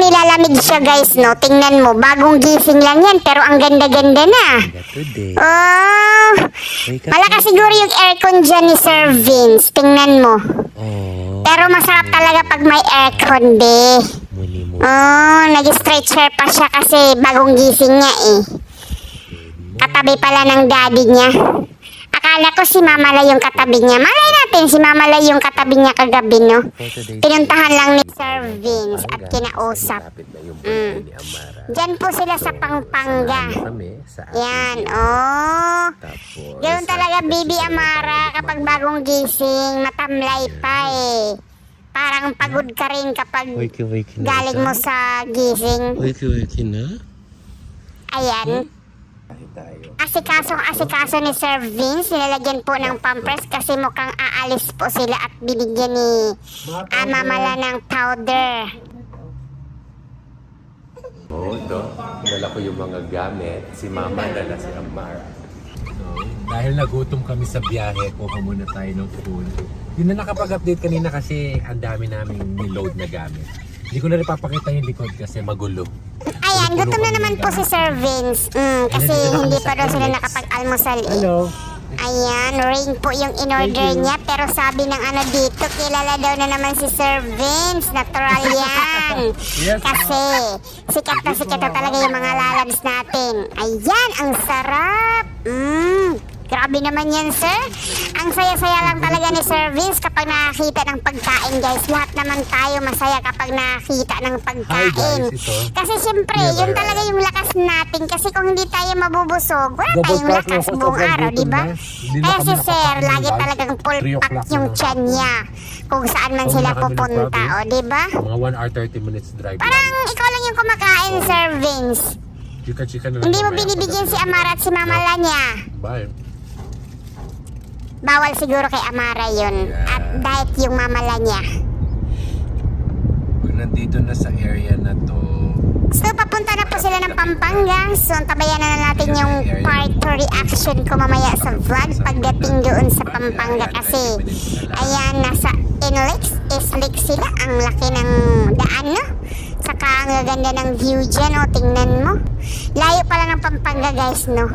nilalamig siya guys, no? Tingnan mo, bagong gising lang yan, pero ang ganda-ganda na. Oh, malakas siguro yung aircon dyan ni Sir Vince. Tingnan mo. Pero masarap talaga pag may aircon, be. Oh, nag-stretcher pa siya kasi bagong gising niya eh. Katabi pala ng daddy niya. Akala ko si Mama Lai yung katabi niya. Malay natin si Mama Lai yung katabi niya kagabi, no? Pinuntahan lang ni Sir Vince at kinausap. Diyan po sila sa Pampanga. Yan, oh. Ganoon talaga, Bibi Amara, kapag bagong gising, matamlay pa eh. Parang pagod ka rin kapag galing mo sa gising. Wiki na? Ayan. Asikaso ni Sir Vince, nilalagyan po ng pampers kasi mukhang aalis po sila at binigyan ni Mamala ng powder. Ito, dala ko yung mga gamit. Si Mama dala si Amara. Dahil nagutom kami sa biyahe, kuha muna tayo ng food. Hindi na nakapag-update kanina kasi ang dami naming niload na gamit. Hindi ko na rin papakita yung likod kasi magulo. Ayan, gutom na naman po si Sir Vince. Kasi hindi pa daw sila nakapag-almusal eh. Hello. Ayan, rain po yung in-order niya. Pero sabi ng ano dito, kilala daw na naman si Sir Vince. Natural yan. Kasi sikat na talaga yung mga lalabs natin. Ayan, ang sarap. Grabe naman yan, sir. Ang saya-saya lang talaga ni Sir Vince kapag nakakita ng pagkain, guys. Lahat naman tayo masaya kapag nakakita ng pagkain. Kasi siyempre, yun talaga yung lakas natin. Kasi kung hindi tayo mabubusog, wala tayong lakas buong araw, di ba? Kaya si Sir, lagi talagang full pack yung tiyan niya. Kung saan man sila pupunta, o, di ba? Mga 1 hour 30 minutes drive. Parang ikaw lang yung kumakain, Sir Vince. Chika-chika na lang. Hindi mo binibigyan si Amara at si Mamala niya. Bye. Bawal siguro kay Amara yun. At diet yung Mamala niya. Pag nandito na sa area na to, So papunta na po sila ng Pampanga. So tabayan na natin yung part 2 reaction ko mamaya sa vlog pagdating doon sa Pampanga. Kasi ayan, nasa Islik sila. Ang laki ng daan, no? Saka ang ganda ng view dyan, oh. Tingnan mo. Layo pala ng Pampanga, guys, no?